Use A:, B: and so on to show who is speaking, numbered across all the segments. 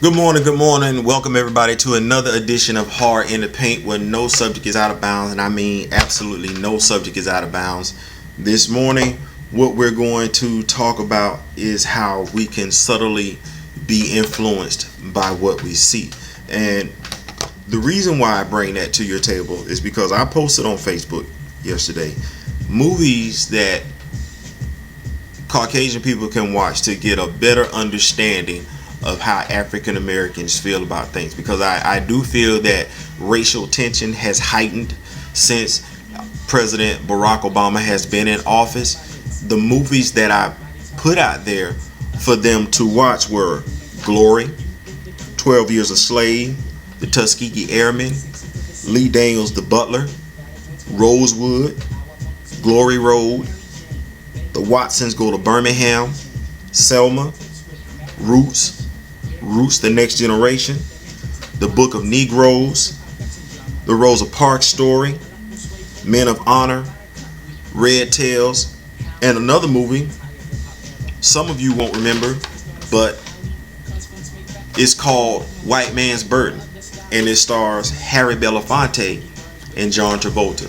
A: Good morning, good morning. Welcome everybody to another edition of Hard in the Paint where no subject is out of bounds, and I mean absolutely no subject is out of bounds. This morning, what we're going to talk about is how we can subtly be influenced by what we see. And the reason why I bring that to your table is because I posted on Facebook yesterday movies that Caucasian people can watch to get a better understanding of how African Americans feel about things, because I do feel that racial tension has heightened since President Barack Obama has been in office. The movies that I put out there for them to watch were Glory, 12 Years a Slave, The Tuskegee Airmen, Lee Daniels The Butler, Rosewood, Glory Road, The Watsons Go to Birmingham, Selma, Roots, The Next Generation, The Book of Negroes, The Rosa Parks Story, Men of Honor, Red Tails, and another movie some of you won't remember, but it's called White Man's Burden, and it stars Harry Belafonte and John Travolta.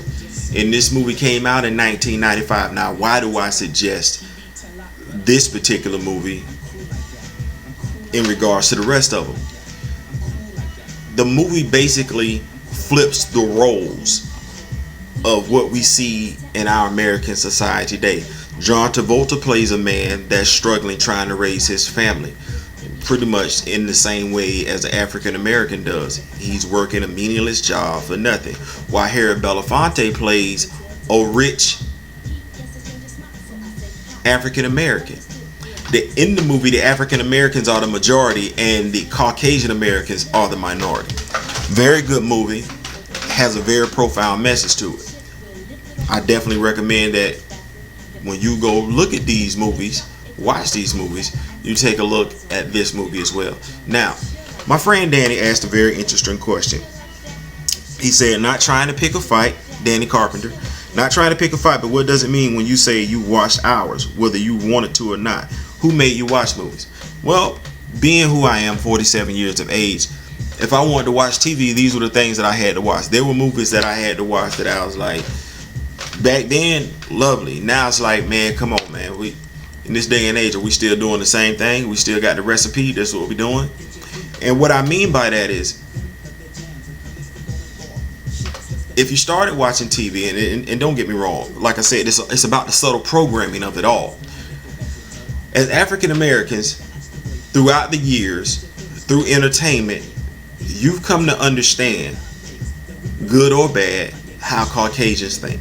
A: And this movie came out in 1995. Now, why do I suggest this particular movie in regards to the rest of them? The movie basically flips the roles of what we see in our American society today. John Travolta plays a man that's struggling trying to raise his family, pretty much in the same way as an African American does. He's working a meaningless job for nothing, while Harry Belafonte plays a rich African American. In the movie, the African Americans are the majority and the Caucasian Americans are the minority. Very good movie, has a very profound message to it. I definitely recommend that when you go look at these movies, watch these movies, you take a look at this movie as well. Now, my friend Danny asked a very interesting question. He said, not trying to pick a fight, Danny Carpenter, not trying to pick a fight, but what does it mean when you say you watched ours, whether you wanted to or not? Who made you watch movies? Well, being who I am, 47 years of age, if I wanted to watch TV, these were the things that I had to watch. There were movies that I had to watch that I was like, back then, lovely. Now it's like, man, come on, man. We in this day and age, are we still doing the same thing? We still got the recipe. That's what we're doing. And what I mean by that is, if you started watching TV, and don't get me wrong, like I said, it's about the subtle programming of it all. As African Americans, throughout the years, through entertainment, you've come to understand, good or bad, how Caucasians think.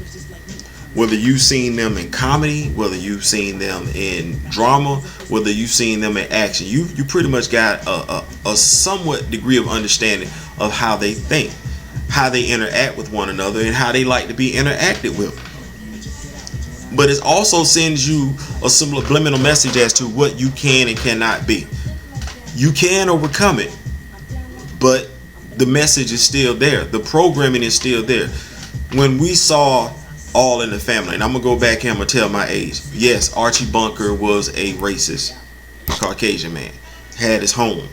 A: Whether you've seen them in comedy, whether you've seen them in drama, whether you've seen them in action, you pretty much got a somewhat degree of understanding of how they think, how they interact with one another, and how they like to be interacted with. But it also sends you a subliminal message as to what you can and cannot be. You can overcome it, but the message is still there. The programming is still there. When we saw All in the Family, and I'm going to go back here, I'm going to tell my age. Yes, Archie Bunker was a racist Caucasian man. Had his home.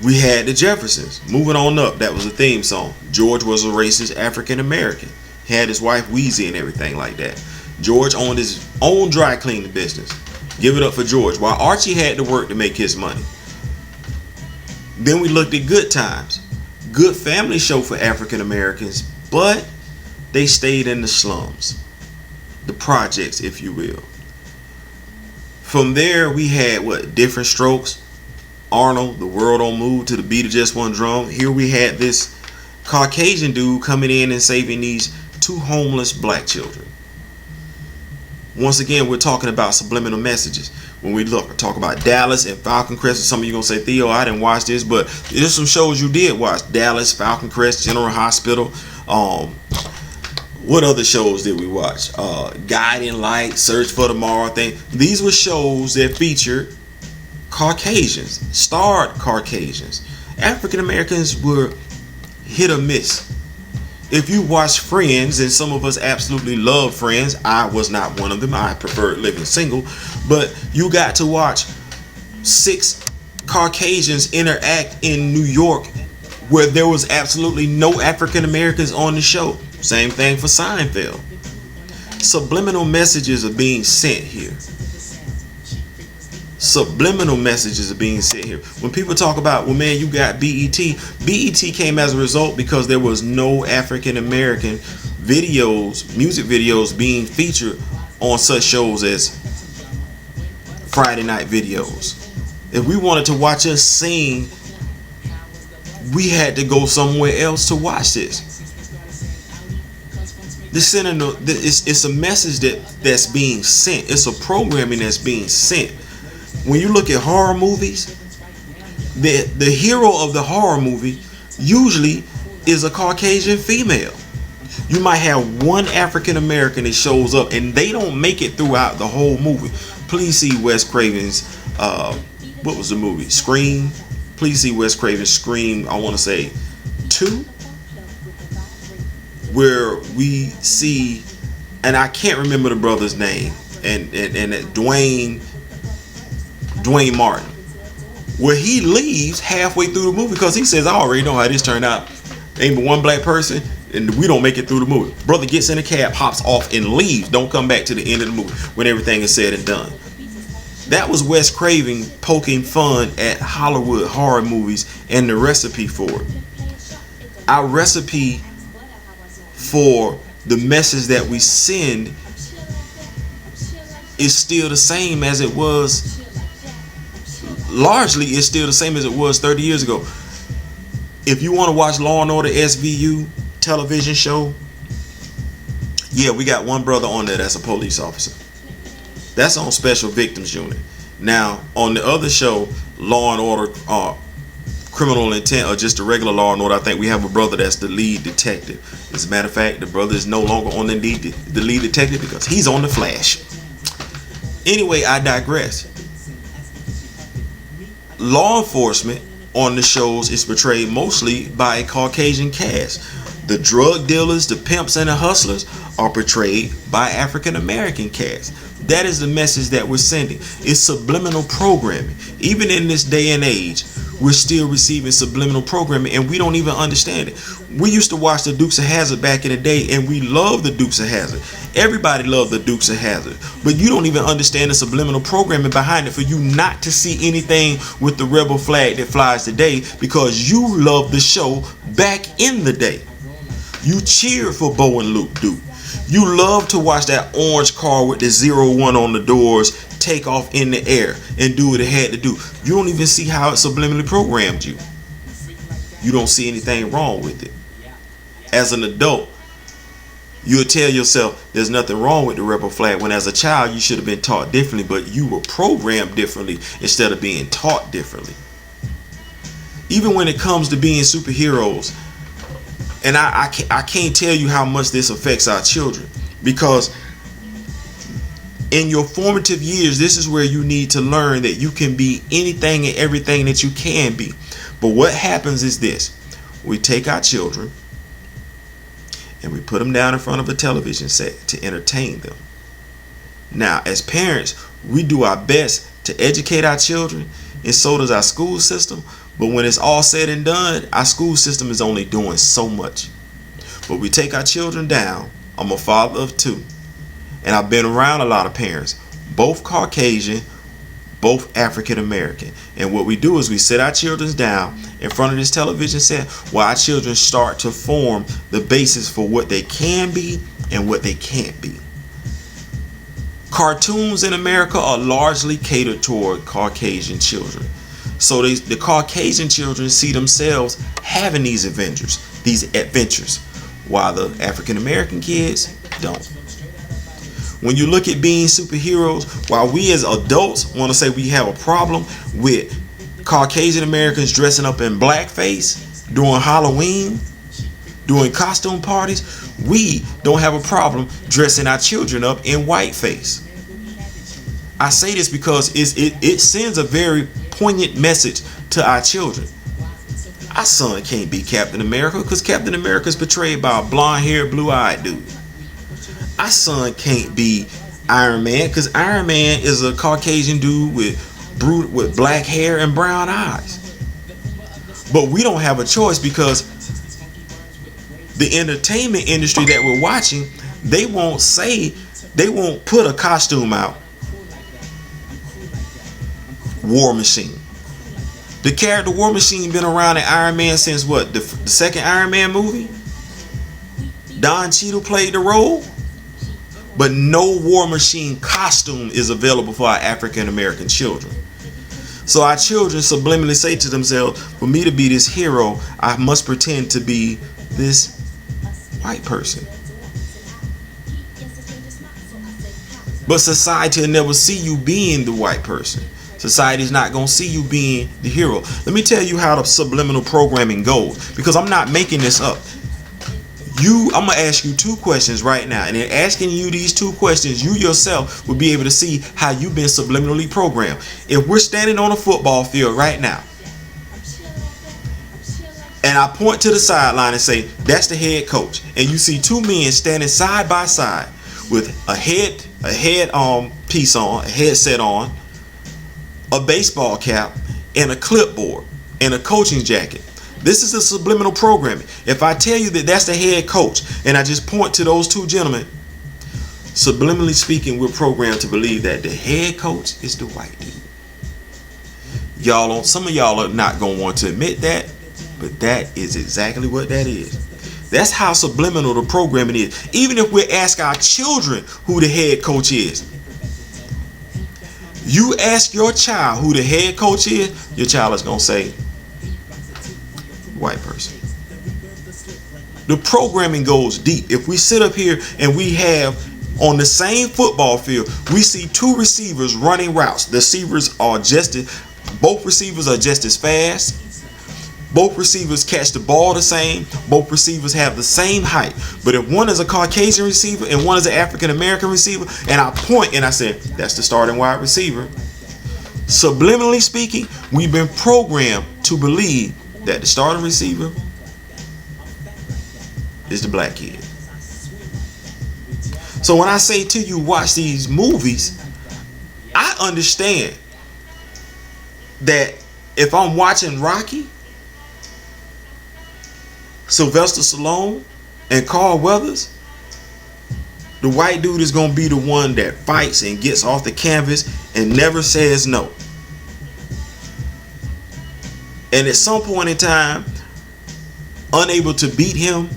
A: We had the Jeffersons. Moving on up, that was a theme song. George was a racist African American. Had his wife Wheezy and everything like that. George owned his own dry cleaning business. Give it up for George. While Archie had to work to make his money. Then we looked at Good Times. Good family show for African Americans, but they stayed in the slums. The projects, if you will. From there, we had Different Strokes. Arnold, The World Don't Move to the Beat of Just One Drum. Here we had this Caucasian dude coming in and saving these two homeless black children. Once again, we're talking about subliminal messages. When we talk about Dallas and Falcon Crest, some of you gonna say, Theo, I didn't watch this, but there's some shows you did watch. Dallas, Falcon Crest, General Hospital. What other shows did we watch? Guiding Light, Search for Tomorrow thing. These were shows that featured Caucasians, starred Caucasians. African Americans were hit or miss. If you watch Friends, and some of us absolutely love Friends, I was not one of them. I preferred living single. But you got to watch 6 Caucasians interact in New York where there was absolutely no African Americans on the show. Same thing for Seinfeld. Subliminal messages are being sent here. Subliminal messages are being sent here. When people talk about, well, man, you got BET. BET came as a result because there was no African American videos, music videos being featured on such shows as Friday Night Videos. If we wanted to watch us sing, we had to go somewhere else to watch this. It's a message that's being sent. It's a programming that's being sent. When you look at horror movies, the hero of the horror movie usually is a Caucasian female. You might have one African American that shows up, and they don't make it throughout the whole movie. Please see Wes Craven's what was the movie? Scream. Please see Wes Craven's Scream. I want to say 2, where we see, and I can't remember the brother's name, and Dwayne Martin, where he leaves halfway through the movie because he says, I already know how this turned out. Ain't but one black person, and we don't make it through the movie. Brother gets in a cab, hops off, and leaves. Don't come back to the end of the movie when everything is said and done. That was Wes Craven poking fun at Hollywood horror movies and the recipe for it. Our recipe for the message that we send is still the same as it was. Largely, it's still the same as it was 30 years ago. If you want to watch Law and Order SVU television show, yeah, we got one brother on there that's a police officer. That's on Special Victims Unit. Now, on the other show, Law and Order Criminal Intent, or just a regular Law and Order, I think we have a brother that's the lead detective. As a matter of fact, the brother is no longer on the lead detective because he's on The Flash. Anyway, I digress. Law enforcement on the shows is portrayed mostly by a Caucasian cast. The drug dealers, the pimps, and the hustlers are portrayed by African American cast. That is the message that we're sending. It's subliminal programming. Even in this day and age, we're still receiving subliminal programming, and we don't even understand it. We used to watch the Dukes of Hazzard back in the day, and we loved the Dukes of Hazzard. Everybody loved the Dukes of Hazzard, but you don't even understand the subliminal programming behind it for you not to see anything with the rebel flag that flies today because you love the show back in the day. You cheered for Bo and Luke Duke. You love to watch that orange car with the 01 on the doors take off in the air and do what it had to do. You don't even see how it subliminally programmed you. You don't see anything wrong with it. As an adult, you'll tell yourself there's nothing wrong with the rebel flag, when as a child you should have been taught differently, but you were programmed differently instead of being taught differently. Even when it comes to being superheroes, and I can't tell you how much this affects our children, because in your formative years, this is where you need to learn that you can be anything and everything that you can be. But what happens is this: we take our children and we put them down in front of a television set to entertain them. Now, as parents, we do our best to educate our children, and so does our school system. But when it's all said and done, our school system is only doing so much. But we take our children down. I'm a father of 2, and I've been around a lot of parents, both Caucasian, both African American. And what we do is we sit our children down in front of this television set while our children start to form the basis for what they can be and what they can't be. Cartoons in America are largely catered toward Caucasian children. So the Caucasian children see themselves having these adventures, while the African American kids don't. When you look at being superheroes, while we as adults want to say we have a problem with Caucasian Americans dressing up in blackface during Halloween, during costume parties, we don't have a problem dressing our children up in whiteface. I say this because it sends a very poignant message to our children. Our son can't be Captain America because Captain America is portrayed by a blonde-haired, blue-eyed dude. Our son can't be Iron Man because Iron Man is a Caucasian dude with brute with black hair and brown eyes. But we don't have a choice because the entertainment industry that we're watching, they won't put a costume out. War Machine. The character War Machine been around in Iron Man since what? The second Iron Man movie? Don Cheadle played the role. But no War Machine costume is available for our African American children. So our children subliminally say to themselves, for me to be this hero, I must pretend to be this white person. But society will never see you being the white person. Society's not going to see you being the hero. Let me tell you how the subliminal programming goes, because I'm not making this up. I'm going to ask you 2 questions right now. And in asking you these 2 questions, you yourself will be able to see how you've been subliminally programmed. If we're standing on a football field right now, and I point to the sideline and say, that's the head coach. And you see 2 men standing side by side with a headset on, a baseball cap, and a clipboard, and a coaching jacket. This is the subliminal programming. If I tell you that that's the head coach, and I just point to those 2 gentlemen, subliminally speaking, we're programmed to believe that the head coach is the white dude. Some of y'all are not going to want to admit that, but that is exactly what that is. That's how subliminal the programming is. Even if we ask our children who the head coach is, you ask your child who the head coach is, your child is going to say, white person. The programming goes deep. If we sit up here and we have on the same football field, we see 2 receivers running routes. Both receivers are just as fast. Both receivers catch the ball the same. Both receivers have the same height. But if one is a Caucasian receiver and one is an African American receiver, and I point and I say, that's the starting wide receiver. Subliminally speaking, we've been programmed to believe that the starting receiver is the black kid. So when I say to you, watch these movies, I understand that if I'm watching Rocky, Sylvester Stallone, and Carl Weathers, the white dude is going to be the one that fights and gets off the canvas and never says no. And at some point in time, unable to beat him,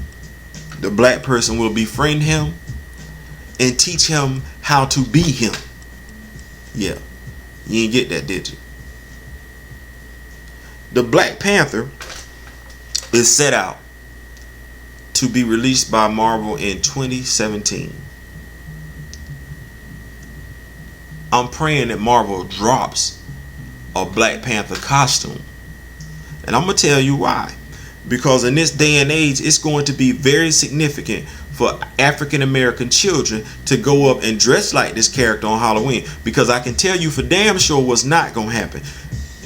A: the black person will befriend him and teach him how to be him. Yeah, you didn't get that, did you? The Black Panther is set out to be released by Marvel in 2017. I'm praying that Marvel drops a Black Panther costume. And I'm going to tell you why. Because in this day and age, it's going to be very significant for African American children to go up and dress like this character on Halloween. Because I can tell you for damn sure what's not going to happen.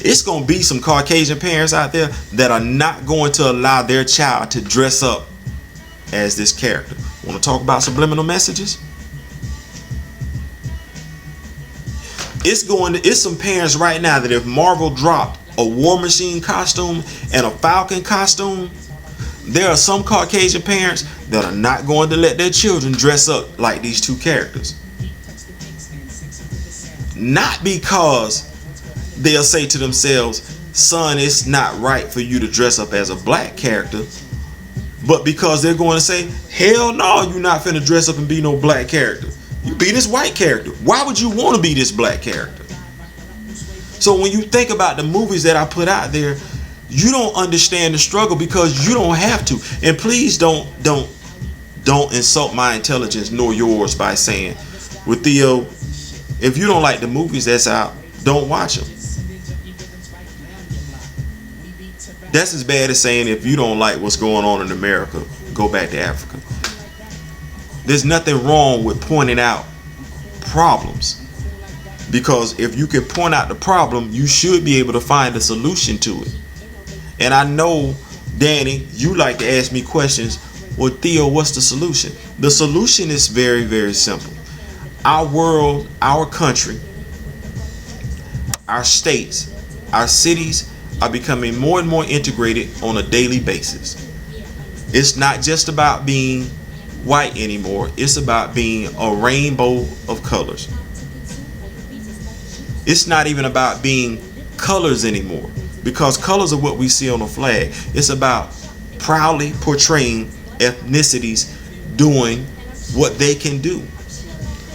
A: It's going to be some Caucasian parents out there that are not going to allow their child to dress up as this character. Want to talk about subliminal messages? It's some parents right now that if Marvel dropped a War Machine costume and a Falcon costume, there are some Caucasian parents that are not going to let their children dress up like these 2 characters. Not because they'll say to themselves, son, it's not right for you to dress up as a black character, but because they're going to say, hell no, you're not finna dress up and be no black character. You be this white character. Why would you want to be this black character? So when you think about the movies that I put out there, you don't understand the struggle because you don't have to. And please don't insult my intelligence nor yours by saying, well, Theo, if you don't like the movies that's out, don't watch them. That's as bad as saying if you don't like what's going on in America, go back to Africa. There's nothing wrong with pointing out problems. Because if you can point out the problem, you should be able to find a solution to it. And I know, Danny, you like to ask me questions. Well, Theo, what's the solution? The solution is very, very simple. Our world, our country, our states, our cities are becoming more and more integrated on a daily basis. It's not just about being white anymore. It's about being a rainbow of colors. It's not even about being colors anymore, because colors are what we see on a flag. It's about proudly portraying ethnicities doing what they can do.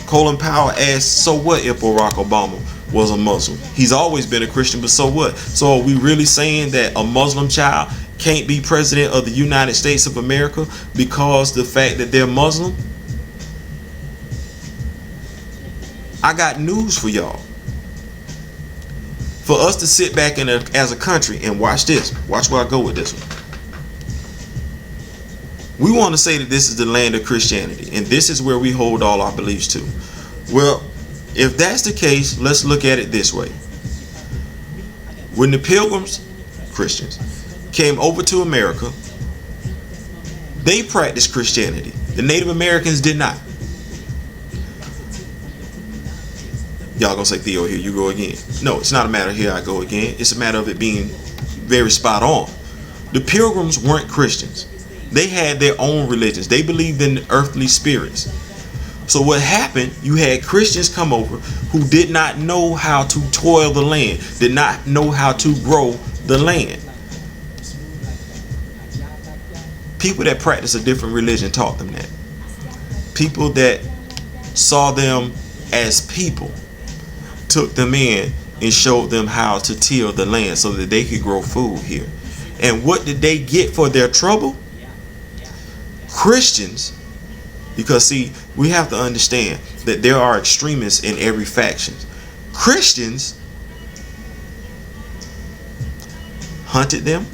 A: Colin Powell asked, so what if Barack Obama was a Muslim? He's always been a Christian, but so what? So are we really saying that a Muslim child can't be president of the United States of America because the fact that they're Muslim? I got news for y'all. For us to sit back as a country and watch this, watch where I go with this one. We want to say that this is the land of Christianity, and this is where we hold all our beliefs to. Well, if that's the case, let's look at it this way. When the Pilgrims, Christians, came over to America, they practiced Christianity. The Native Americans did not. Y'all gonna say, Theo, here you go again. No, it's not a matter of here I go again. It's a matter of it being very spot on. The Pilgrims weren't Christians. They had their own religions. They believed in earthly spirits. So what happened, you had Christians come over who did not know how to toil the land, did not know how to grow the land. People that practice a different religion taught them that. People that saw them as people took them in and showed them how to till the land so that they could grow food here. And what did they get for their trouble? Christians, because see, we have to understand that there are extremists in every faction. Christians hunted them,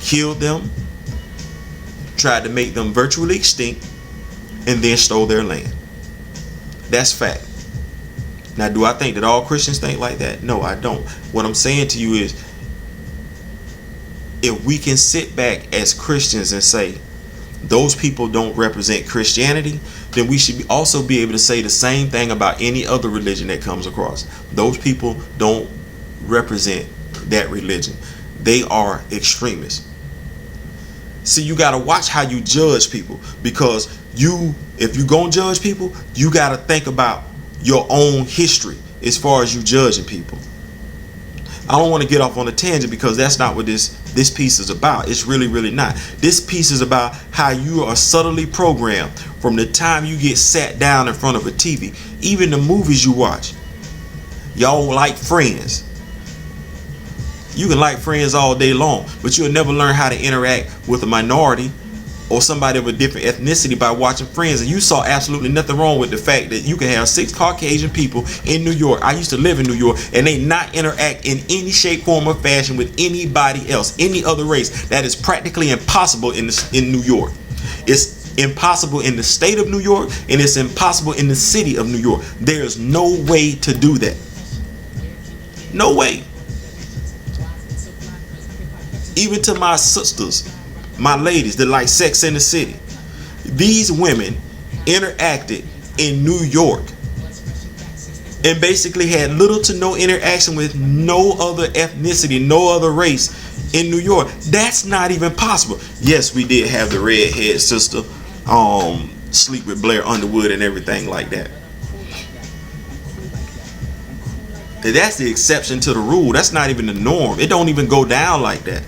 A: killed them, tried to make them virtually extinct, and then stole their land. That's fact. Now, do I think that all Christians think like that? No, I don't. What I'm saying to you is, if we can sit back as Christians and say those people don't represent Christianity, then we should also be able to say the same thing about any other religion that comes across. Those people don't represent that religion. They are extremists. See, you got to watch how you judge people, because if you gonna judge people, you got to think about your own history as far as you judging people. I don't want to get off on a tangent, because that's not what this piece is about. It's really not. This piece is about how you are subtly programmed from the time you get sat down in front of a TV. Even the movies you watch. Y'all like Friends. You can like Friends all day long, but you'll never learn how to interact with a minority or somebody of a different ethnicity by watching Friends. And you saw absolutely nothing wrong with the fact that you can have 6 Caucasian people in New York. I used to live in New York, and they not interact in any shape, form, or fashion with anybody else, any other race. That is practically impossible in New York. It's impossible in the state of New York, and it's impossible in the city of New York. There's no way to do that. No way. Even to my sisters, my ladies that like Sex in the City, these women interacted in New York and basically had little to no interaction with no other ethnicity, no other race in New York. That's not even possible. Yes, we did have the redhead sister sleep with Blair Underwood and everything like that. And that's the exception to the rule. That's not even the norm. It don't even go down like that.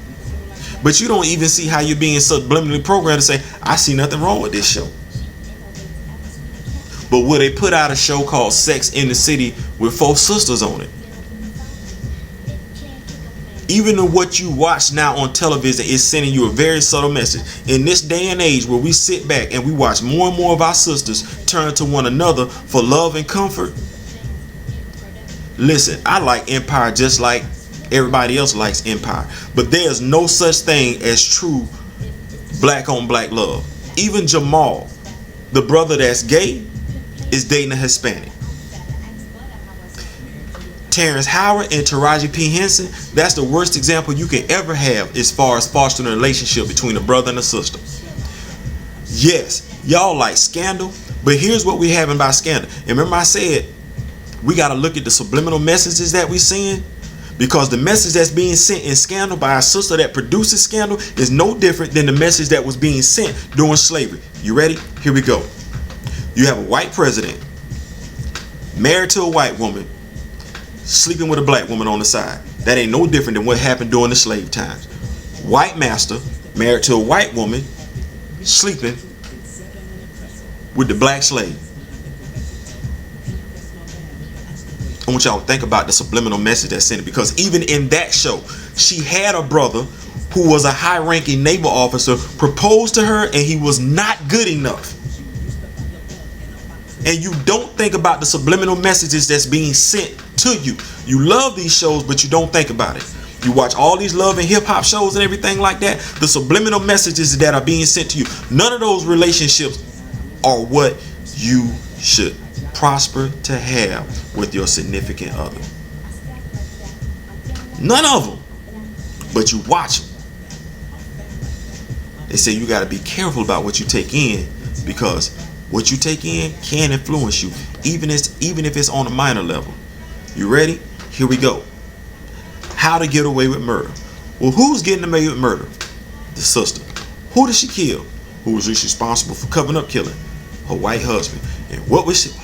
A: But you don't even see how you're being subliminally programmed to say, I see nothing wrong with this show. But will they put out a show called Sex in the City with 4 sisters on it? Even what you watch now on television is sending you a very subtle message. In this day and age where we sit back and we watch more and more of our sisters turn to one another for love and comfort. Listen, I like Empire just like everybody else likes Empire, but there's no such thing as true black on black love. Even Jamal, the brother that's gay, is dating a Hispanic. Terrence Howard and Taraji P. Henson, that's the worst example you can ever have as far as fostering a relationship between a brother and a sister. Yes, y'all like Scandal, but here's what we have about Scandal. And remember I said, We got to look at the subliminal messages that we seeing, because the message that's being sent in Scandal by a sister that produces Scandal is no different than the message that was being sent during slavery. You ready? Here we go. You have a white president married to a white woman, sleeping with a black woman on the side. That ain't no different than what happened during the slave times. White master married to a white woman, sleeping with the black slave. I want y'all to think about the subliminal message that's sent, because even in that show, she had a brother who was a high-ranking naval officer propose to her, and he was not good enough. And you don't think about the subliminal messages that's being sent to you. You love these shows, but you don't think about it. You watch all these love and hip-hop shows and everything like that. The subliminal messages that are being sent to you, none of those relationships are what you should prosper to have with your significant other. None of them. But you watch them. They say you got to be careful about what you take in, because what you take in can influence you, even if it's on a minor level. You ready? Here we go. How to get away with murder. Well, who's getting away with murder? The sister. Who did she kill? Who was responsible for covering up killing? Her white husband. And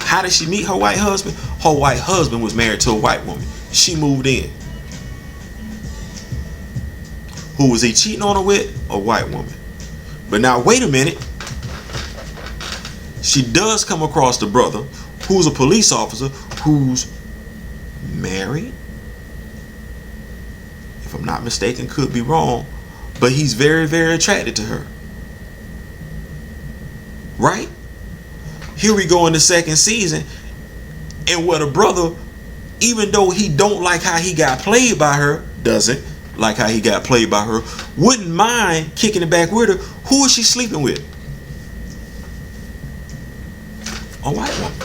A: how did she meet her white husband? Her white husband was married to a white woman. She moved in. Who was he cheating on her with? A white woman. But now wait a minute. She does come across the brother who's a police officer who's married. If I'm not mistaken, could be wrong, but he's very, very attracted to her. Right? Here we go in the second season, and where the brother, even though he don't like how he got played by her, doesn't like how he got played by her, wouldn't mind kicking it back with her. Who is she sleeping with? A white woman.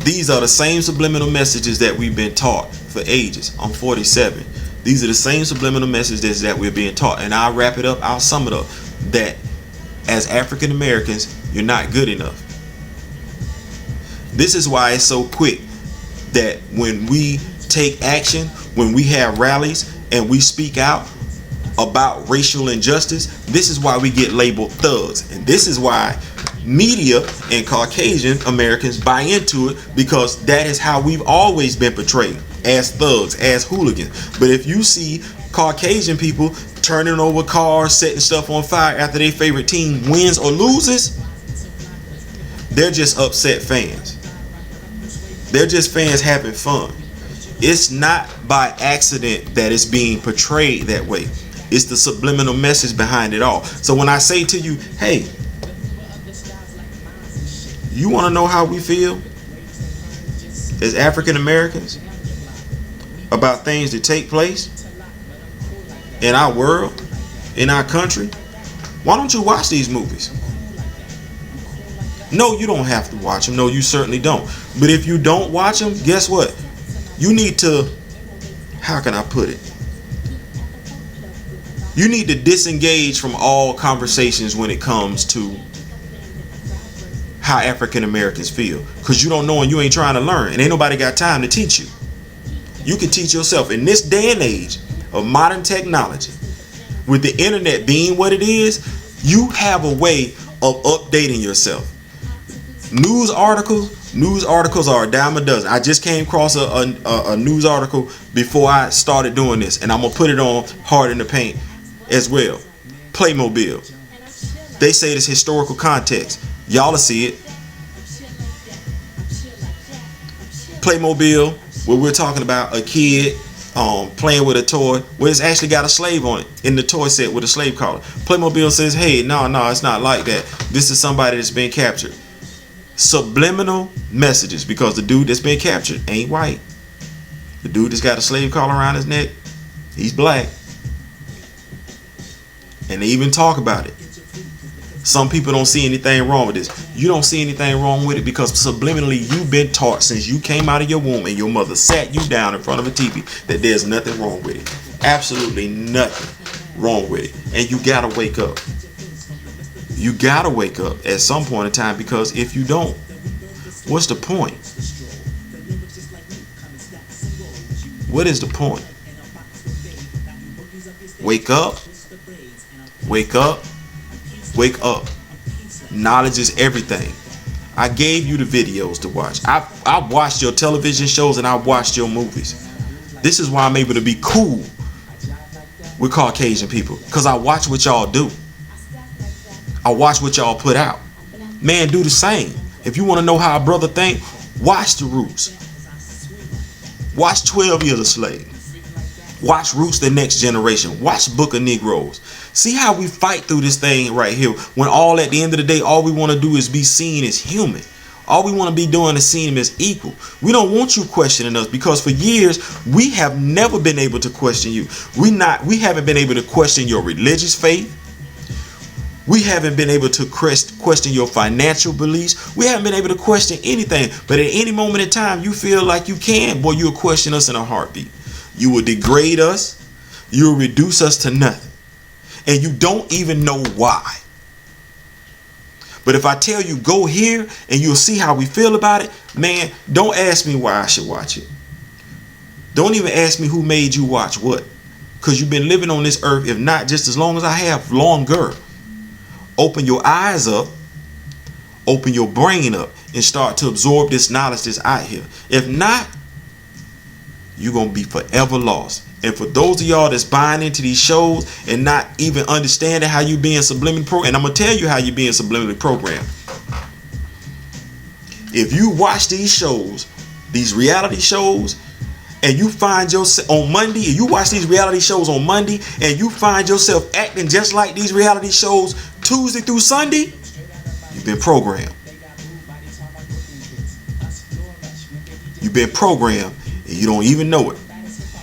A: These are the same subliminal messages that we've been taught for ages. I'm 47. These are the same subliminal messages that we're being taught. And I'll wrap it up, I'll sum it up, that as African Americans, you're not good enough. This is why it's so quick that when we take action, when we have rallies and we speak out about racial injustice, this is why we get labeled thugs. And this is why media and Caucasian Americans buy into it, because that is how we've always been portrayed, as thugs, as hooligans. But if you see Caucasian people turning over cars, setting stuff on fire after their favorite team wins or loses, they're just upset fans. They're just fans having fun. It's not by accident that it's being portrayed that way. It's the subliminal message behind it all. So when I say to you, hey, you want to know how we feel as African Americans about things that take place in our world, in our country? Why don't you watch these movies? No, you don't have to watch them. No, you certainly don't. But if you don't watch them, guess what? You need to, how can I put it? You need to disengage from all conversations when it comes to how African Americans feel, because you don't know and you ain't trying to learn, and ain't nobody got time to teach you. You can teach yourself. In this day and age of modern technology, with the internet being what it is, you have a way of updating yourself. News articles are a dime a dozen. I just came across a news article before I started doing this, and I'm gonna put it on Hard in the Paint as well. Playmobil. They say this historical context. Y'all will see it. Playmobil, where we're talking about a kid playing with a toy where it's actually got a slave on it in the toy set with a slave collar. Playmobil says, hey, no, it's not like that. This is somebody that's been captured. Subliminal messages, because the dude that's been captured ain't white. The dude that's got a slave collar around his neck, he's black. And they even talk about it. Some people don't see anything wrong with this. You don't see anything wrong with it because subliminally you've been taught since you came out of your womb and your mother sat you down in front of a TV that there's nothing wrong with it. Absolutely nothing wrong with it. And you gotta wake up. You gotta wake up at some point in time, because if you don't, What's the point? What is the point? Wake up. Wake up. Wake up. Knowledge is everything. I gave you the videos to watch. I watched your television shows and I watched your movies. This is why I'm able to be cool with Caucasian people, because I watch what y'all do. I watch what y'all put out. Man, do the same. If you want to know how a brother think, watch The Roots. Watch 12 Years a Slave. Watch Roots, The Next Generation. Watch Book of Negroes. See how we fight through this thing right here, when all at the end of the day, all we want to do is be seen as human. All we want to be doing is seeing him as equal. We don't want you questioning us, because for years we have never been able to question you. We haven't been able to question your religious faith. We haven't been able to question your financial beliefs. We haven't been able to question anything. But at any moment in time, you feel like you can, boy, you'll question us in a heartbeat. You will degrade us. You'll reduce us to nothing. And you don't even know why. But if I tell you go here and you'll see how we feel about it, man, don't ask me why I should watch it. Don't even ask me who made you watch what. Because you've been living on this earth, if not just as long as I have, longer. Open your eyes up, open your brain up, and start to absorb this knowledge that's out here. If not, you're going to be forever lost. And for those of y'all that's buying into these shows and not even understanding how you being subliminally programmed, and I'm going to tell you how you're being subliminally programmed. If you watch these shows, these reality shows, and you find yourself on Monday, you watch these reality shows on Monday, and you find yourself acting just like these reality shows Tuesday through Sunday, you've been programmed. You've been programmed and you don't even know it.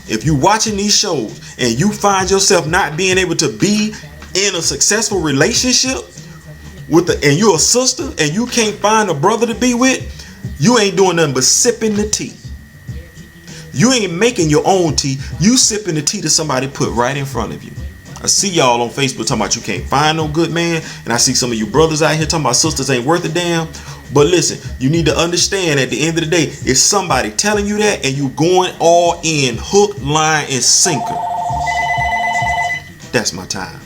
A: If you're watching these shows and you find yourself not being able to be in a successful relationship and you're a sister and you can't find a brother to be with, you ain't doing nothing but sipping the tea. You ain't making your own tea. You sipping the tea that somebody put right in front of you. I see y'all on Facebook talking about you can't find no good man. And I see some of you brothers out here talking about sisters ain't worth a damn. But listen, you need to understand at the end of the day, it's somebody telling you that and you going all in, hook, line, and sinker. That's my time.